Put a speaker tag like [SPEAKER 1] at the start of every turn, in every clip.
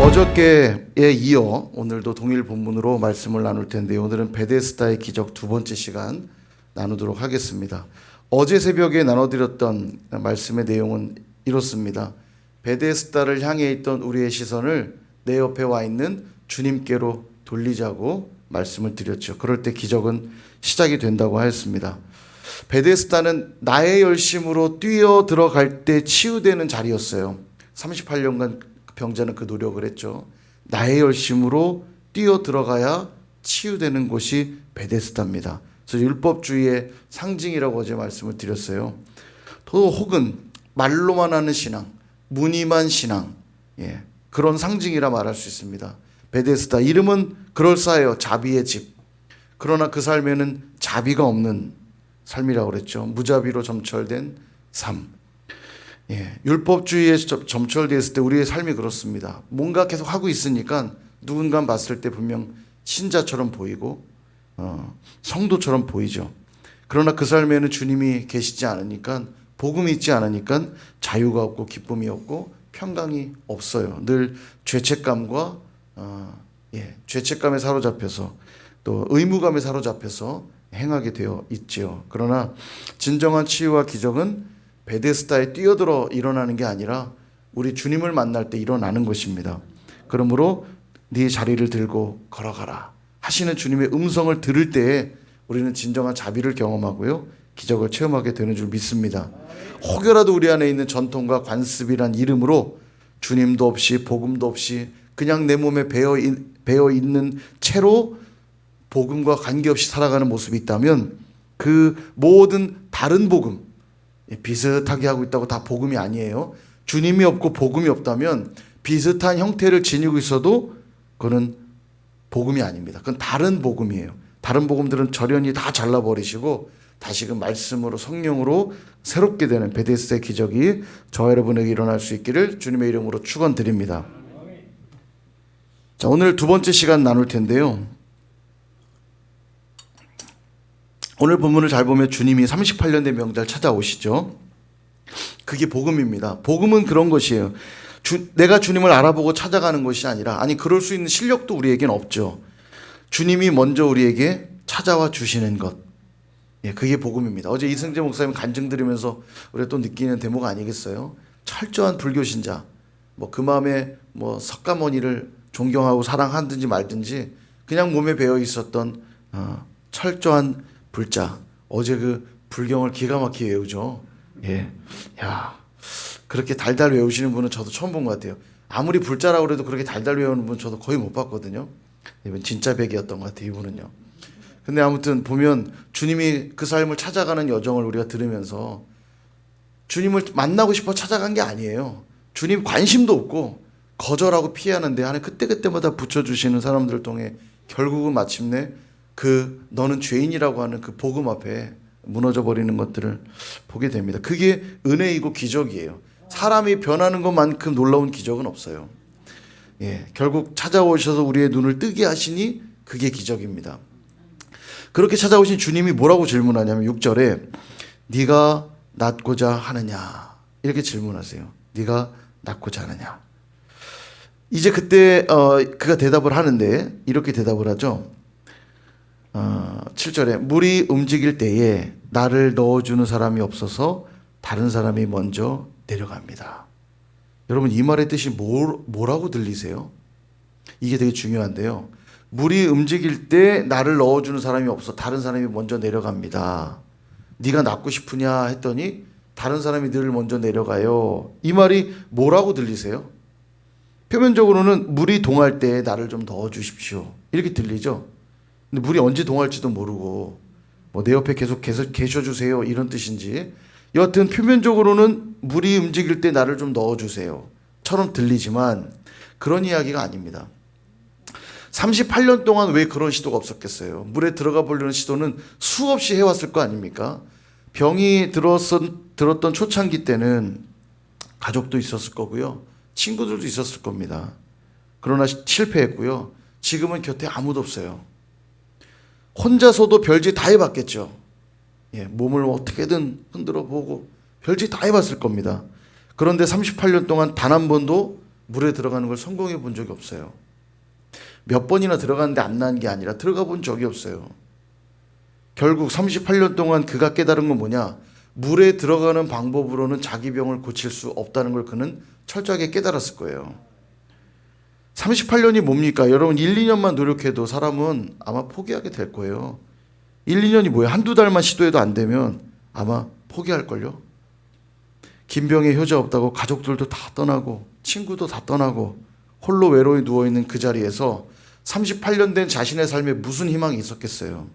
[SPEAKER 1] 어저께에 이어 오늘도 동일 본문으로 말씀을 나눌 텐데, 오늘은 베데스다의 기적 두 번째 시간 나누도록 하겠습니다. 어제 새벽에 나눠드렸던 말씀의 내용은 이렇습니다. 베데스다를 향해 있던 우리의 시선을 내 옆에 와 있는 주님께로 돌리자고 말씀을 드렸죠. 그럴 때 기적은 시작이 된다고 하였습니다. 베데스다는 나의 열심으로 뛰어 들어갈 때 치유되는 자리였어요. 38년간 병자는 그 노력을 했죠. 나의 열심으로 뛰어 들어가야 치유되는 곳이 베데스다입니다. 그래서 율법주의의 상징이라고 어제 말씀을 드렸어요. 또 혹은 말로만 하는 신앙, 무늬만 신앙, 그런 상징이라 말할 수 있습니다. 베데스다 이름은 그럴싸해요. 자비의 집. 그러나 그 삶에는 자비가 없는 삶이라고 그랬죠. 무자비로 점철된 삶. 율법주의에 점철되어 있을 때 우리의 삶이 그렇습니다. 뭔가 계속 하고 있으니까 누군가 봤을 때 분명 신자처럼 보이고 성도처럼 보이죠. 그러나 그 삶에는 주님이 계시지 않으니까, 복음이 있지 않으니까 자유가 없고 기쁨이 없고 평강이 없어요. 늘 죄책감과 죄책감에 사로잡혀서 또 의무감에 사로잡혀서 행하게 되어 있지요. 그러나 진정한 치유와 기적은 베데스다에 뛰어들어 일어나는 게 아니라 우리 주님을 만날 때 일어나는 것입니다. 그러므로 네 자리를 들고 걸어가라 하시는 주님의 음성을 들을 때에 우리는 진정한 자비를 경험하고요, 기적을 체험하게 되는 줄 믿습니다. 혹여라도 우리 안에 있는 전통과 관습이란 이름으로 주님도 없이 복음도 없이 그냥 내 몸에 배어 있는 채로 복음과 관계없이 살아가는 모습이 있다면 그 모든 다른 복음, 비슷하게 하고 있다고 다 복음이 아니에요. 주님이 없고 복음이 없다면 비슷한 형태를 지니고 있어도 그건 복음이 아닙니다. 그건 다른 복음이에요. 다른 복음들은 절연히 다 잘라버리시고 다시금 말씀으로 성령으로 새롭게 되는 베데스다의 기적이 저와 여러분에게 일어날 수 있기를 주님의 이름으로 축원드립니다. 자, 오늘 두 번째 시간 나눌 텐데요. 오늘 본문을 잘 보면 주님이 38년 된 명절 찾아오시죠. 그게 복음입니다. 복음은 그런 것이에요. 내가 주님을 알아보고 찾아가는 것이 아니라, 그럴 수 있는 실력도 우리에겐 없죠. 주님이 먼저 우리에게 찾아와 주시는 것. 그게 복음입니다. 어제 이승재 목사님 간증 들으면서 우리가 또 느끼는 대목 아니겠어요? 철저한 불교 신자. 그 마음에 석가모니를 존경하고 사랑하든지 말든지 그냥 몸에 배어 있었던 철저한 불자. 어제 그 불경을 기가 막히게 외우죠. 그렇게 달달 외우시는 분은 저도 처음 본 것 같아요. 아무리 불자라고 그래도 그렇게 달달 외우는 분 저도 거의 못 봤거든요. 이분 진짜 백이었던 것 같아요, 이분은요. 근데 아무튼 보면 주님이 그 삶을 찾아가는 여정을 우리가 들으면서 주님을 만나고 싶어 찾아간 게 아니에요. 주님 관심도 없고 거절하고 피하는데 하는 그때그때마다 붙여주시는 사람들을 통해 결국은 마침내 너는 죄인이라고 하는 그 복음 앞에 무너져 버리는 것들을 보게 됩니다. 그게 은혜이고 기적이에요. 사람이 변하는 것만큼 놀라운 기적은 없어요. 결국 찾아오셔서 우리의 눈을 뜨게 하시니 그게 기적입니다. 그렇게 찾아오신 주님이 뭐라고 질문하냐면 6절에 네가 낫고자 하느냐 이렇게 질문하세요. 네가 낫고자 하느냐. 이제 그때 그가 대답을 하는데 이렇게 대답을 하죠. 7절에 물이 움직일 때에 나를 넣어주는 사람이 없어서 다른 사람이 먼저 내려갑니다. 여러분, 이 말의 뜻이 뭐라고 들리세요? 이게 되게 중요한데요. 물이 움직일 때 나를 넣어주는 사람이 없어 다른 사람이 먼저 내려갑니다. 네가 낫고 싶으냐 했더니 다른 사람이 늘 먼저 내려가요. 이 말이 뭐라고 들리세요? 표면적으로는 물이 동할 때 나를 좀 넣어주십시오 이렇게 들리죠. 근데 물이 언제 동할지도 모르고 내 옆에 계속 계셔주세요 이런 뜻인지, 여하튼 표면적으로는 물이 움직일 때 나를 좀 넣어주세요 처럼 들리지만 그런 이야기가 아닙니다. 38년 동안 왜 그런 시도가 없었겠어요? 물에 들어가 보려는 시도는 수없이 해왔을 거 아닙니까? 병이 들었던 초창기 때는 가족도 있었을 거고요, 친구들도 있었을 겁니다. 그러나 실패했고요. 지금은 곁에 아무도 없어요. 혼자서도 별짓 다 해봤겠죠. 몸을 어떻게든 흔들어 보고 별짓 다 해봤을 겁니다. 그런데 38년 동안 단 한 번도 물에 들어가는 걸 성공해 본 적이 없어요. 몇 번이나 들어갔는데 안 난 게 아니라 들어가 본 적이 없어요. 결국 38년 동안 그가 깨달은 건 뭐냐? 물에 들어가는 방법으로는 자기 병을 고칠 수 없다는 걸 그는 철저하게 깨달았을 거예요. 38년이 뭡니까? 여러분 1, 2년만 노력해도 사람은 아마 포기하게 될 거예요. 1, 2년이 뭐예요? 한두 달만 시도해도 안 되면 아마 포기할걸요? 김병의 효자 없다고 가족들도 다 떠나고 친구도 다 떠나고 홀로 외로이 누워있는 그 자리에서 38년 된 자신의 삶에 무슨 희망이 있었겠어요?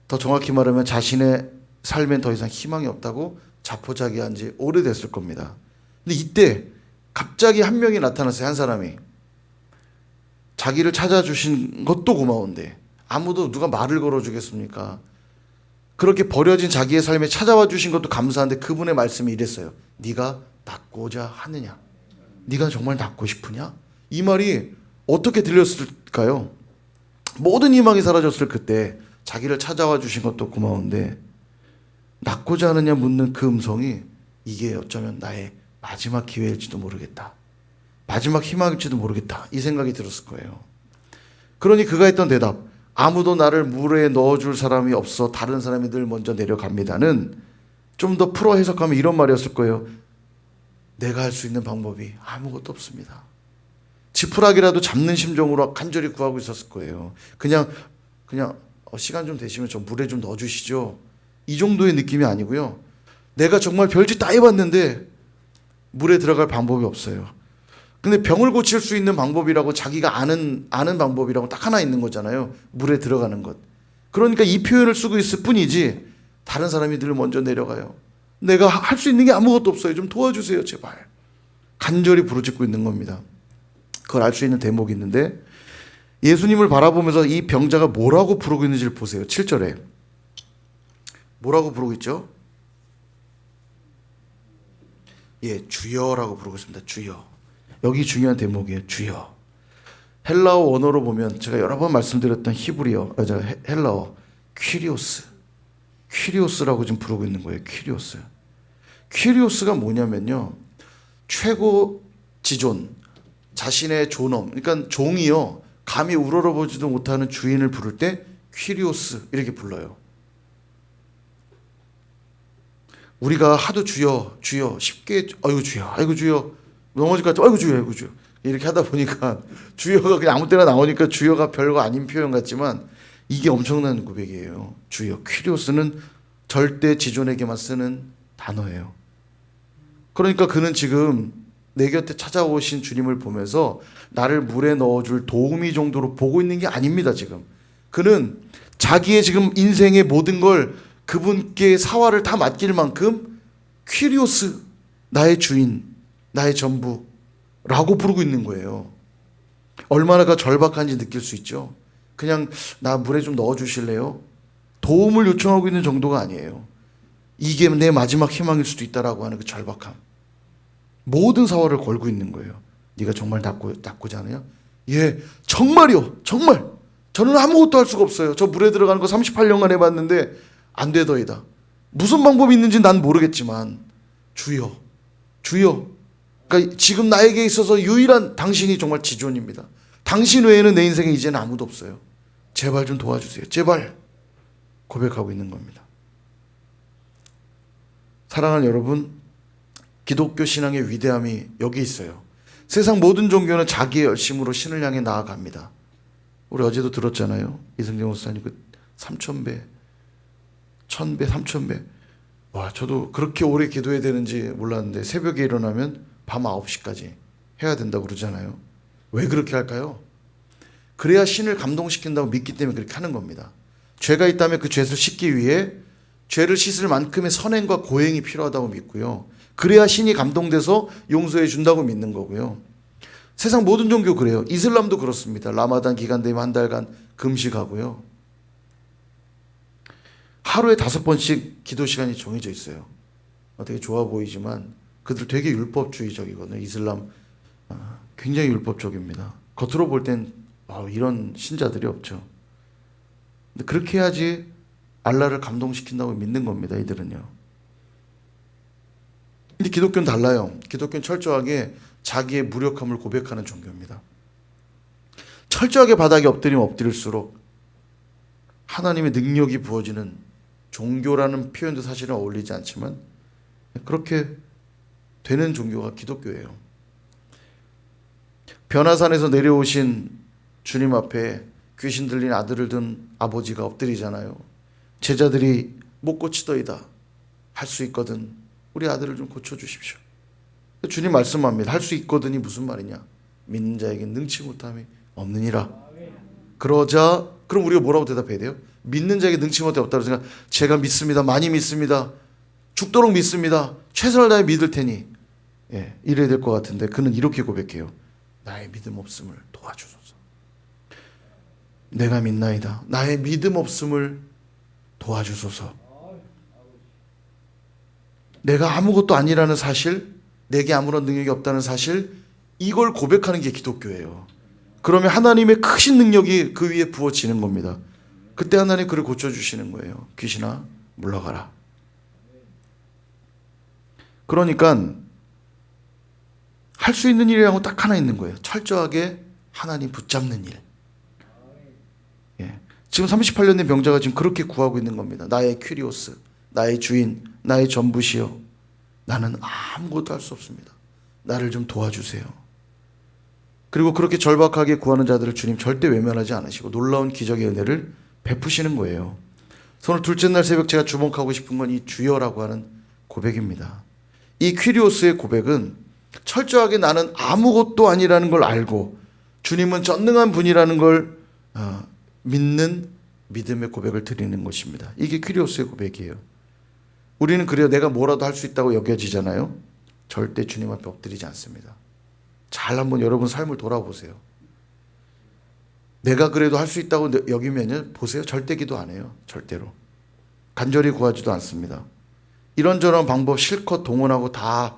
[SPEAKER 1] 더 정확히 말하면 자신의 삶엔 더 이상 희망이 없다고 자포자기한 지 오래됐을 겁니다. 근데 이때 갑자기 한 명이 나타났어요. 한 사람이. 자기를 찾아주신 것도 고마운데 아무도 누가 말을 걸어주겠습니까? 그렇게 버려진 자기의 삶에 찾아와 주신 것도 감사한데 그분의 말씀이 이랬어요. 네가 낫고자 하느냐? 네가 정말 낫고 싶으냐? 이 말이 어떻게 들렸을까요? 모든 희망이 사라졌을 그때 자기를 찾아와 주신 것도 고마운데 낫고자 하느냐 묻는 그 음성이 이게 어쩌면 나의 마지막 기회일지도 모르겠다. 마지막 희망일지도 모르겠다. 이 생각이 들었을 거예요. 그러니 그가 했던 대답, 아무도 나를 물에 넣어줄 사람이 없어 다른 사람이 늘 먼저 내려갑니다는 좀 더 풀어 해석하면 이런 말이었을 거예요. 내가 할 수 있는 방법이 아무것도 없습니다. 지푸라기라도 잡는 심정으로 간절히 구하고 있었을 거예요. 그냥 시간 좀 되시면 저 물에 좀 넣어주시죠. 이 정도의 느낌이 아니고요. 내가 정말 별짓 다 해봤는데 물에 들어갈 방법이 없어요. 근데 병을 고칠 수 있는 방법이라고 자기가 아는 방법이라고 딱 하나 있는 거잖아요. 물에 들어가는 것. 그러니까 이 표현을 쓰고 있을 뿐이지 다른 사람이 늘 먼저 내려가요. 내가 할 수 있는 게 아무것도 없어요. 좀 도와주세요, 제발. 간절히 부르짖고 있는 겁니다. 그걸 알 수 있는 대목이 있는데 예수님을 바라보면서 이 병자가 뭐라고 부르고 있는지를 보세요. 7절에. 뭐라고 부르고 있죠? 예, 주여라고 부르고 있습니다. 주여. 여기 중요한 대목이에요. 주여. 헬라어 원어로 보면 제가 여러 번 말씀드렸던 헬라어 퀴리오스라고 지금 부르고 있는 거예요. 퀴리오스가 뭐냐면요. 최고 지존, 자신의 존엄, 그러니까 종이요. 감히 우러러보지도 못하는 주인을 부를 때 퀴리오스 이렇게 불러요. 우리가 하도 주여 쉽게 아이고 주여 넘어질 것 같아. 아이고 주여 이렇게 하다 보니까 주여가 그냥 아무 때나 나오니까 주여가 별거 아닌 표현 같지만 이게 엄청난 고백이에요. 주여. 퀴리오스는 절대 지존에게만 쓰는 단어예요. 그러니까 그는 지금 내 곁에 찾아오신 주님을 보면서 나를 물에 넣어줄 도우미 정도로 보고 있는 게 아닙니다. 지금 그는 자기의 지금 인생의 모든 걸 그분께 사활을 다 맡길 만큼 퀴리오스, 나의 주인, 나의 전부라고 부르고 있는 거예요. 얼마나 절박한지 느낄 수 있죠. 그냥 나 물에 좀 넣어주실래요? 도움을 요청하고 있는 정도가 아니에요. 이게 내 마지막 희망일 수도 있다라고 하는 그 절박함. 모든 사활을 걸고 있는 거예요. 네가 정말 낫고자 하느냐? 예, 정말요. 정말. 저는 아무것도 할 수가 없어요. 저 물에 들어가는 거 38년간 해봤는데 안 되더이다. 무슨 방법이 있는지 난 모르겠지만 주여. 그러니까 지금 나에게 있어서 유일한 당신이 정말 지존입니다. 당신 외에는 내 인생에 이제는 아무도 없어요. 제발 좀 도와주세요. 제발. 고백하고 있는 겁니다. 사랑하는 여러분, 기독교 신앙의 위대함이 여기 있어요. 세상 모든 종교는 자기의 열심으로 신을 향해 나아갑니다. 우리 어제도 들었잖아요. 이승재 목사님 그 3,000배, 1,000배, 3,000배. 와, 저도 그렇게 오래 기도해야 되는지 몰랐는데 새벽에 일어나면 밤 9시까지 해야 된다고 그러잖아요. 왜 그렇게 할까요? 그래야 신을 감동시킨다고 믿기 때문에 그렇게 하는 겁니다. 죄가 있다면 그 죄를 씻기 위해 죄를 씻을 만큼의 선행과 고행이 필요하다고 믿고요. 그래야 신이 감동돼서 용서해 준다고 믿는 거고요. 세상 모든 종교 그래요. 이슬람도 그렇습니다. 라마단 기간 되면 한 달간 금식하고요. 하루에 5번씩 기도 시간이 정해져 있어요. 되게 좋아 보이지만 그들 되게 율법주의적이거든요. 이슬람 굉장히 율법적입니다. 겉으로 볼 땐 이런 신자들이 없죠. 근데 그렇게 해야지 알라를 감동시킨다고 믿는 겁니다. 이들은요. 근데 기독교는 달라요. 기독교는 철저하게 자기의 무력함을 고백하는 종교입니다. 철저하게 바닥에 엎드리면 엎드릴수록 하나님의 능력이 부어지는 종교라는 표현도 사실은 어울리지 않지만 그렇게 되는 종교가 기독교예요. 변화산에서 내려오신 주님 앞에 귀신 들린 아들을 둔 아버지가 엎드리잖아요. 제자들이 못 고치더이다. 할 수 있거든. 우리 아들을 좀 고쳐주십시오. 주님 말씀합니다. 할 수 있거든이 무슨 말이냐. 믿는 자에게 능치 못함이 없느니라. 그러자 그럼 우리가 뭐라고 대답해야 돼요? 믿는 자에게 능치 못함이 없다고 생각. 제가 믿습니다. 많이 믿습니다. 죽도록 믿습니다. 최선을 다해 믿을 테니. 이래야 될 것 같은데 그는 이렇게 고백해요. 나의 믿음 없음을 도와주소서. 내가 믿나이다. 나의 믿음 없음을 도와주소서. 내가 아무것도 아니라는 사실, 내게 아무런 능력이 없다는 사실, 이걸 고백하는 게 기독교예요. 그러면 하나님의 크신 능력이 그 위에 부어지는 겁니다. 그때 하나님 그를 고쳐주시는 거예요. 귀신아 물러가라. 그러니까 할 수 있는 일이라고 딱 하나 있는 거예요. 철저하게 하나님 붙잡는 일. 지금 38년 된 병자가 지금 그렇게 구하고 있는 겁니다. 나의 퀴리오스, 나의 주인, 나의 전부시여. 나는 아무것도 할 수 없습니다. 나를 좀 도와주세요. 그리고 그렇게 절박하게 구하는 자들을 주님 절대 외면하지 않으시고 놀라운 기적의 은혜를 베푸시는 거예요. 오늘 둘째 날 새벽 제가 주목하고 싶은 건 이 주여라고 하는 고백입니다. 이 퀴리오스의 고백은 철저하게 나는 아무것도 아니라는 걸 알고 주님은 전능한 분이라는 걸 믿는 믿음의 고백을 드리는 것입니다. 이게 퀴리오스의 고백이에요. 우리는 그래요. 내가 뭐라도 할 수 있다고 여겨지잖아요. 절대 주님 앞에 엎드리지 않습니다. 잘 한번 여러분 삶을 돌아보세요. 내가 그래도 할 수 있다고 여기면 보세요. 절대 기도 안 해요. 절대로. 간절히 구하지도 않습니다. 이런저런 방법 실컷 동원하고 다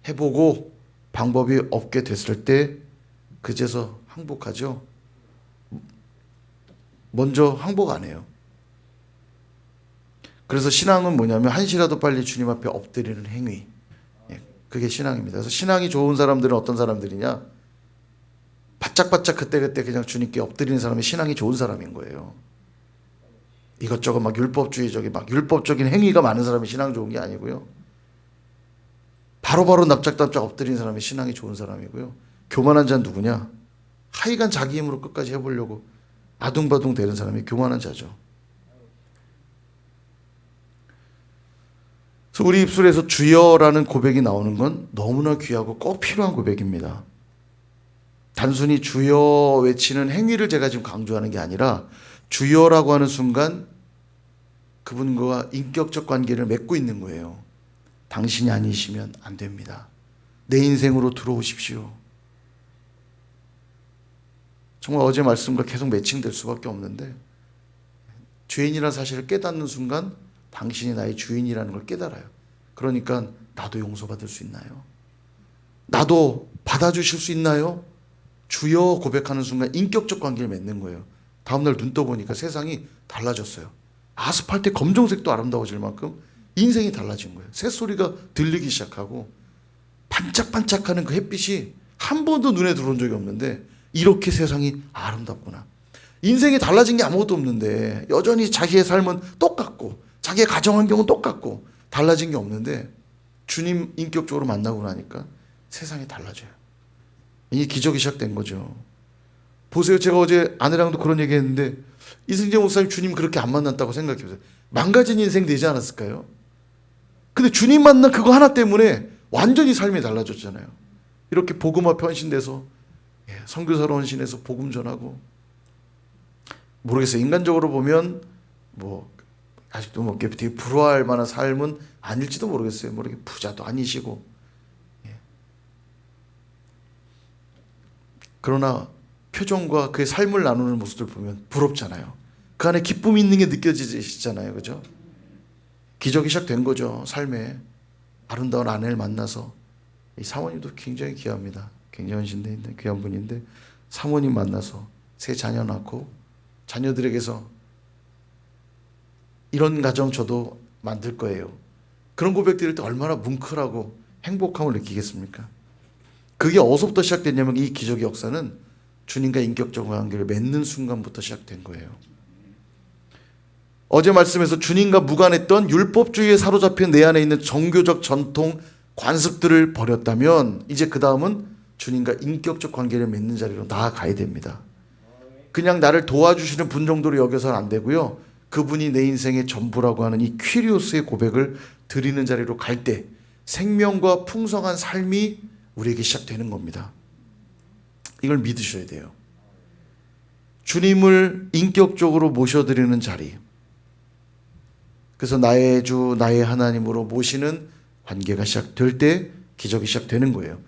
[SPEAKER 1] 해보고 방법이 없게 됐을 때 그제서 항복하죠. 먼저 항복 안 해요. 그래서 신앙은 뭐냐면 한시라도 빨리 주님 앞에 엎드리는 행위. 그게 신앙입니다. 그래서 신앙이 좋은 사람들은 어떤 사람들이냐? 바짝바짝 그때그때 그냥 주님께 엎드리는 사람이 신앙이 좋은 사람인 거예요. 이것저것 막 율법적인 행위가 많은 사람이 신앙 좋은 게 아니고요. 바로바로 납작납작 엎드리는 사람이 신앙이 좋은 사람이고요. 교만한 자는 누구냐? 하여간 자기 힘으로 끝까지 해보려고 아둥바둥 되는 사람이 교만한 자죠. 그래서 우리 입술에서 주여라는 고백이 나오는 건 너무나 귀하고 꼭 필요한 고백입니다. 단순히 주여 외치는 행위를 제가 지금 강조하는 게 아니라 주여라고 하는 순간 그분과 인격적 관계를 맺고 있는 거예요. 당신이 아니시면 안 됩니다. 내 인생으로 들어오십시오. 정말 어제 말씀과 계속 매칭될 수밖에 없는데 죄인이라는 사실을 깨닫는 순간 당신이 나의 주인이라는 걸 깨달아요. 그러니까 나도 용서받을 수 있나요? 나도 받아주실 수 있나요? 주여 고백하는 순간 인격적 관계를 맺는 거예요. 다음날 눈 떠보니까 세상이 달라졌어요. 아스팔트 검정색도 아름다워질 만큼 인생이 달라진 거예요. 새소리가 들리기 시작하고 반짝반짝하는 그 햇빛이 한 번도 눈에 들어온 적이 없는데 이렇게 세상이 아름답구나. 인생이 달라진 게 아무것도 없는데 여전히 자기의 삶은 똑같고 자기의 가정 환경은 똑같고 달라진 게 없는데 주님 인격적으로 만나고 나니까 세상이 달라져요. 이게 기적이 시작된 거죠. 보세요. 제가 어제 아내랑도 그런 얘기 했는데 이승재 목사님 주님 그렇게 안 만났다고 생각해보세요. 망가진 인생 되지 않았을까요? 근데 주님 만난 그거 하나 때문에 완전히 삶이 달라졌잖아요. 이렇게 복음 앞에 헌신돼서 선교사로 헌신해서 복음 전하고 모르겠어요. 인간적으로 보면 아직도 되게 부러워할 만한 삶은 아닐지도 모르겠어요. 이렇게 부자도 아니시고 그러나 표정과 그의 삶을 나누는 모습을 보면 부럽잖아요. 그 안에 기쁨이 있는 게 느껴지시잖아요. 그죠? 기적이 시작된 거죠. 삶에 아름다운 아내를 만나서 이 사모님도 굉장히 귀합니다. 굉장히 헌신돼 있는 귀한 분인데 사모님 만나서 새 자녀 낳고 자녀들에게서 이런 가정 저도 만들 거예요. 그런 고백 드릴 때 얼마나 뭉클하고 행복함을 느끼겠습니까? 그게 어디서부터 시작됐냐면 이 기적의 역사는 주님과 인격적 관계를 맺는 순간부터 시작된 거예요. 어제 말씀에서 주님과 무관했던 율법주의에 사로잡힌 내 안에 있는 종교적 전통, 관습들을 버렸다면 이제 그 다음은 주님과 인격적 관계를 맺는 자리로 나아가야 됩니다. 그냥 나를 도와주시는 분 정도로 여겨서는 안 되고요. 그분이 내 인생의 전부라고 하는 이 퀴리오스의 고백을 드리는 자리로 갈 때 생명과 풍성한 삶이 우리에게 시작되는 겁니다. 이걸 믿으셔야 돼요. 주님을 인격적으로 모셔드리는 자리. 그래서 나의 주, 나의 하나님으로 모시는 관계가 시작될 때 기적이 시작되는 거예요.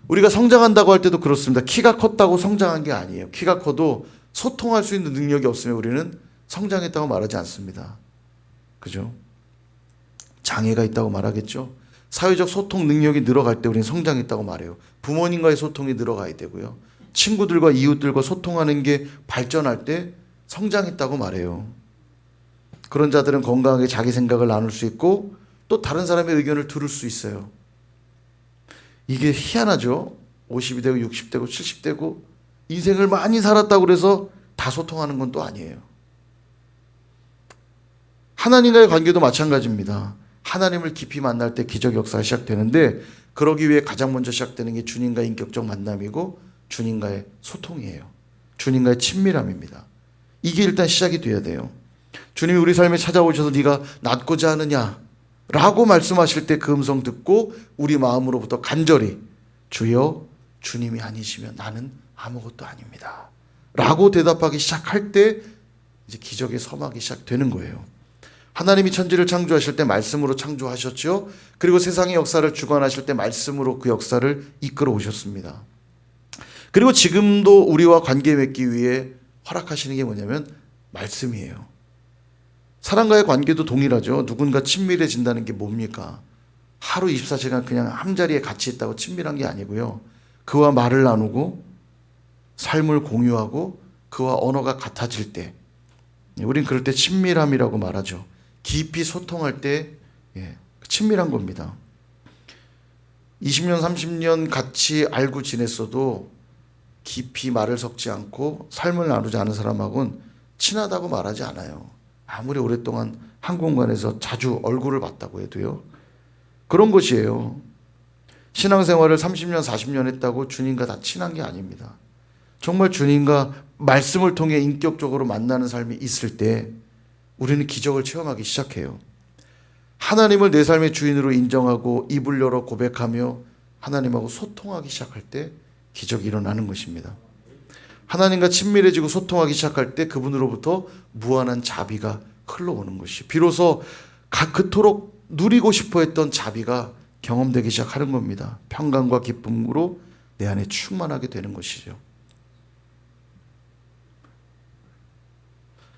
[SPEAKER 1] 우리가 성장한다고 할 때도 그렇습니다. 키가 컸다고 성장한 게 아니에요. 키가 커도 소통할 수 있는 능력이 없으면 우리는 성장했다고 말하지 않습니다. 그죠? 장애가 있다고 말하겠죠. 사회적 소통 능력이 늘어갈 때 우리는 성장했다고 말해요. 부모님과의 소통이 늘어가야 되고요. 친구들과 이웃들과 소통하는 게 발전할 때 성장했다고 말해요. 그런 자들은 건강하게 자기 생각을 나눌 수 있고 또 다른 사람의 의견을 들을 수 있어요. 이게 희한하죠. 50이 되고 60되고 70되고 인생을 많이 살았다고 그래서 다 소통하는 건 또 아니에요. 하나님과의 관계도 마찬가지입니다. 하나님을 깊이 만날 때 기적 역사가 시작되는데 그러기 위해 가장 먼저 시작되는 게 주님과의 인격적 만남이고 주님과의 소통이에요. 주님과의 친밀함입니다. 이게 일단 시작이 돼야 돼요. 주님이 우리 삶에 찾아오셔서 네가 낫고자 하느냐 라고 말씀하실 때 그 음성 듣고 우리 마음으로부터 간절히 주여 주님이 아니시면 나는 아무것도 아닙니다 라고 대답하기 시작할 때 이제 기적의 서막이 시작되는 거예요. 하나님이 천지를 창조하실 때 말씀으로 창조하셨죠. 그리고 세상의 역사를 주관하실 때 말씀으로 그 역사를 이끌어 오셨습니다. 그리고 지금도 우리와 관계 맺기 위해 허락하시는 게 뭐냐면 말씀이에요. 사람과의 관계도 동일하죠. 누군가 친밀해진다는 게 뭡니까? 하루 24시간 그냥 한자리에 같이 있다고 친밀한 게 아니고요. 그와 말을 나누고 삶을 공유하고 그와 언어가 같아질 때 우린 그럴 때 친밀함이라고 말하죠. 깊이 소통할 때 친밀한 겁니다. 20년 30년 같이 알고 지냈어도 깊이 말을 섞지 않고 삶을 나누지 않은 사람하고는 친하다고 말하지 않아요. 아무리 오랫동안 한 공간에서 자주 얼굴을 봤다고 해도요. 그런 것이에요. 신앙생활을 30년 40년 했다고 주님과 다 친한 게 아닙니다. 정말 주님과 말씀을 통해 인격적으로 만나는 삶이 있을 때 우리는 기적을 체험하기 시작해요. 하나님을 내 삶의 주인으로 인정하고 입을 열어 고백하며 하나님하고 소통하기 시작할 때 기적이 일어나는 것입니다. 하나님과 친밀해지고 소통하기 시작할 때 그분으로부터 무한한 자비가 흘러오는 것이 비로소 그토록 누리고 싶어 했던 자비가 경험되기 시작하는 겁니다. 평강과 기쁨으로 내 안에 충만하게 되는 것이죠.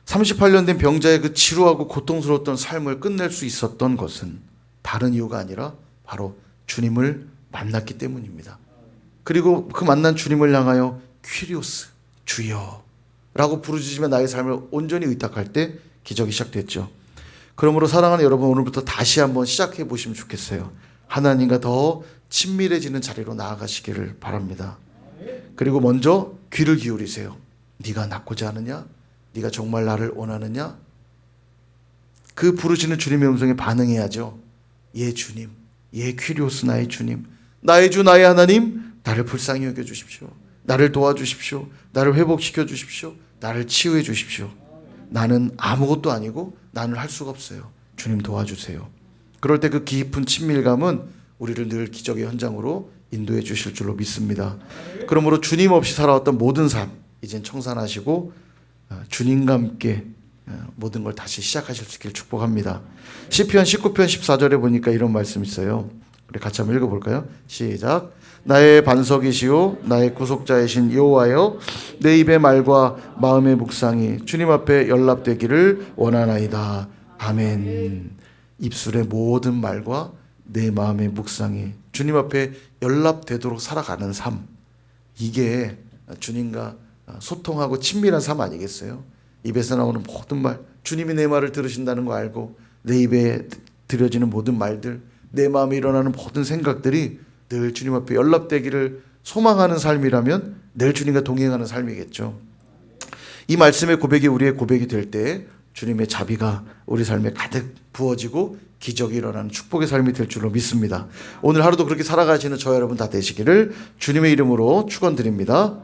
[SPEAKER 1] 38년 된 병자의 그 지루하고 고통스러웠던 삶을 끝낼 수 있었던 것은 다른 이유가 아니라 바로 주님을 만났기 때문입니다. 그리고 그 만난 주님을 향하여 퀴리오스, 주여 라고 부르짖으며 나의 삶을 온전히 의탁할 때 기적이 시작됐죠. 그러므로 사랑하는 여러분, 오늘부터 다시 한번 시작해 보시면 좋겠어요. 하나님과 더 친밀해지는 자리로 나아가시기를 바랍니다. 그리고 먼저 귀를 기울이세요. 네가 낫고자 하느냐? 네가 정말 나를 원하느냐? 그 부르시는 주님의 음성에 반응해야죠. 예 주님, 예 퀴리오스 나의 주님, 나의 주 나의 하나님, 나를 불쌍히 여겨주십시오. 나를 도와주십시오. 나를 회복시켜 주십시오. 나를 치유해 주십시오. 나는 아무것도 아니고 나는 할 수가 없어요. 주님 도와주세요. 그럴 때 그 깊은 친밀감은 우리를 늘 기적의 현장으로 인도해 주실 줄로 믿습니다. 그러므로 주님 없이 살아왔던 모든 삶 이젠 청산하시고 주님과 함께 모든 걸 다시 시작하실 수 있기를 축복합니다. 시편 19편 14절에 보니까 이런 말씀이 있어요. 우리 같이 한번 읽어볼까요? 시작. 나의 반석이시오 나의 구속자이신 여호와여, 내 입의 말과 마음의 묵상이 주님 앞에 연락되기를 원하나이다. 아멘. 입술의 모든 말과 내 마음의 묵상이 주님 앞에 연락되도록 살아가는 삶, 이게 주님과 소통하고 친밀한 삶 아니겠어요? 입에서 나오는 모든 말, 주님이 내 말을 들으신다는 거 알고 내 입에 드려지는 모든 말들, 내 마음에 일어나는 모든 생각들이 늘 주님 앞에 연락되기를 소망하는 삶이라면 늘 주님과 동행하는 삶이겠죠. 이 말씀의 고백이 우리의 고백이 될 때 주님의 자비가 우리 삶에 가득 부어지고 기적이 일어나는 축복의 삶이 될 줄로 믿습니다. 오늘 하루도 그렇게 살아가시는 저 여러분 다 되시기를 주님의 이름으로 축원드립니다.